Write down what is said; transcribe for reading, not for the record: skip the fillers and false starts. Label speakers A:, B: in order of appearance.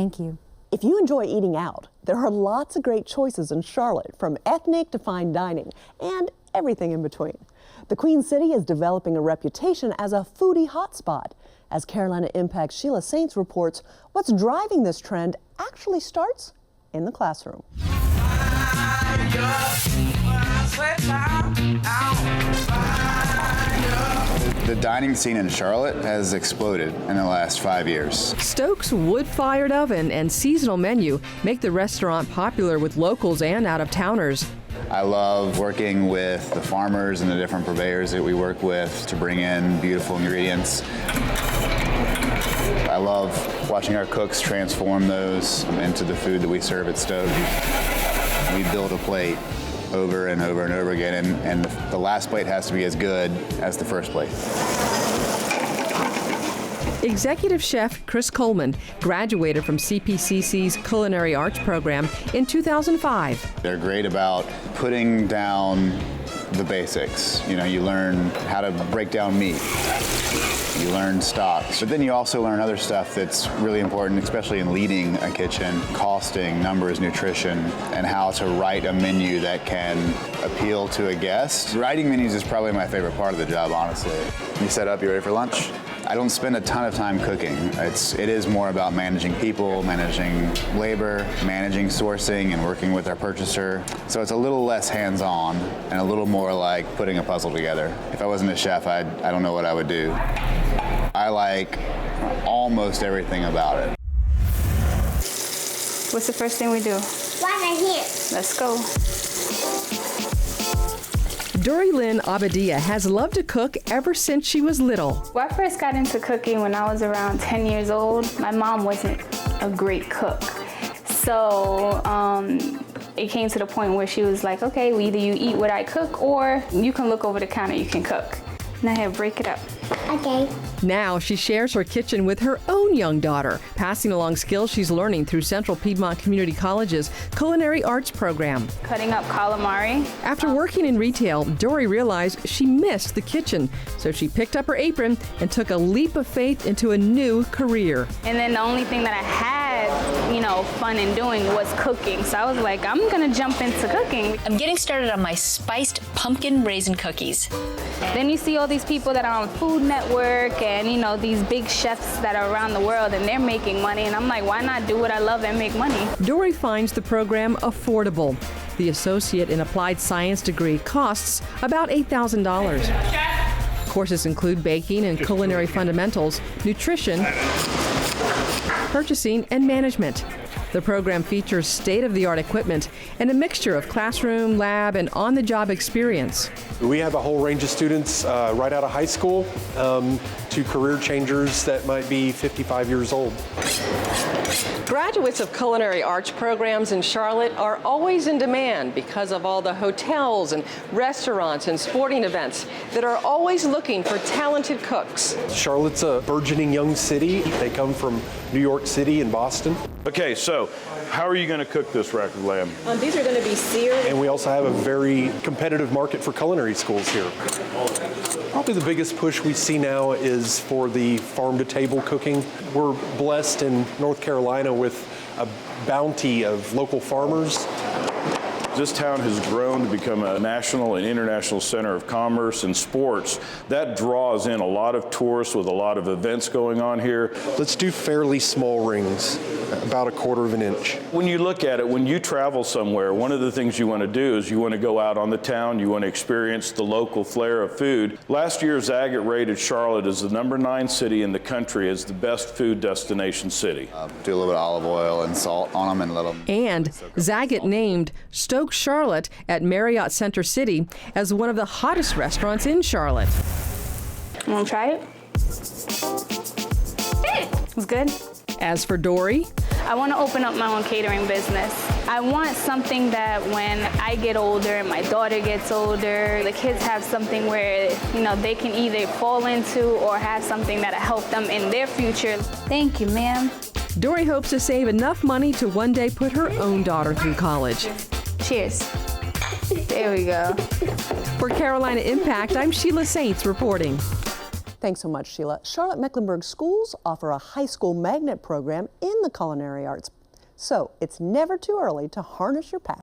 A: Thank you.
B: If you enjoy eating out, there are lots of great choices in Charlotte, from ethnic to fine dining and everything in between. The Queen City is developing a reputation as a foodie hotspot. As Carolina Impact's Sheila Saints reports, what's driving this trend actually starts in the classroom.
C: The dining scene in Charlotte has exploded in the last 5 years.
D: Stoke's wood-fired oven and seasonal menu make the restaurant popular with locals and out-of-towners.
C: I love working with the farmers and the different purveyors that we work with to bring in beautiful ingredients. I love watching our cooks transform those into the food that we serve at Stoke. We build a plate over and over and over again, and the last plate has to be as good as the first plate.
D: Executive Chef Chris Coleman graduated from CPCC's Culinary Arts program in 2005.
C: They're great about putting down the basics. You know, you learn how to break down meat. You learn stocks, but then you also learn other stuff that's really important, especially in leading a kitchen: costing, numbers, nutrition, and how to write a menu that can appeal to a guest. Writing menus is probably my favorite part of the job, honestly. You set up, you ready for lunch? I don't spend a ton of time cooking. It is more about managing people, managing labor, managing sourcing, and working with our purchaser. So it's a little less hands-on and a little more like putting a puzzle together. If I wasn't a chef, I don't know what I would do. I like almost everything about it.
E: What's the first thing we do?
F: Right here.
E: Let's go.
D: Dory Lynn Abadia has loved to cook ever since she was little.
E: Well, I first got into cooking when I was around 10 years old. My mom wasn't a great cook. So it came to the point where she was like, okay, well, either you eat what I cook or you can look over the counter, you can cook. Now here, break it up.
F: Okay.
D: Now she shares her kitchen with her own young daughter, passing along skills she's learning through Central Piedmont Community College's Culinary Arts program.
E: Cutting up calamari.
D: After working in retail, Dory realized she missed the kitchen, so she picked up her apron and took a leap of faith into a new career.
E: And then the only thing that I had, fun in doing was cooking. So I was like, I'm gonna jump into cooking.
G: I'm getting started on my spiced pumpkin raisin cookies.
E: Then you see all these people that are on Food Network and, these big chefs that are around the world and they're making money. And I'm like, why not do what I love and make money?
D: Dory finds the program affordable. The Associate in Applied Science degree costs about $8,000. Courses include baking and culinary fundamentals, nutrition, purchasing, and management. The program features state-of-the-art equipment and a mixture of classroom, lab, and on-the-job experience.
H: We have a whole range of students right out of high school to career changers that might be 55 years old.
D: Graduates of culinary arts programs in Charlotte are always in demand because of all the hotels and restaurants and sporting events that are always looking for talented cooks.
H: Charlotte's a burgeoning young city. They come from New York City and Boston.
I: Okay, so how are you going to cook this rack of lamb?
D: These are going to be seared.
H: And we also have a very competitive market for culinary schools here. Probably the biggest push we see now is for the farm-to-table cooking. We're blessed in North Carolina with a bounty of local farmers.
I: This town has grown to become a national and international center of commerce and sports. That draws in a lot of tourists with a lot of events going on here.
H: Let's do fairly small rings, about 1/4 of an inch.
I: When you look at it, when you travel somewhere, one of the things you want to do is you want to go out on the town, you want to experience the local flair of food. Last year, Zagat rated Charlotte as the #9 city in the country as the best food destination city.
C: Do a little bit of olive oil and salt on them and let them...
D: And Zagat named Stoke Charlotte at Marriott Center City as one of the hottest restaurants in Charlotte.
E: You want to try it? It's good.
D: As for Dory,
E: I want to open up my own catering business. I want something that when I get older and my daughter gets older, the kids have something where, they can either fall into or have something that'll help them in their future. Thank you, ma'am.
D: Dory hopes to save enough money to one day put her own daughter through college.
E: Cheers. There we go.
D: For Carolina Impact, I'm Sheila Saints reporting.
B: Thanks so much, Sheila. Charlotte-Mecklenburg schools offer a high school magnet program in the culinary arts. So it's never too early to harness your passion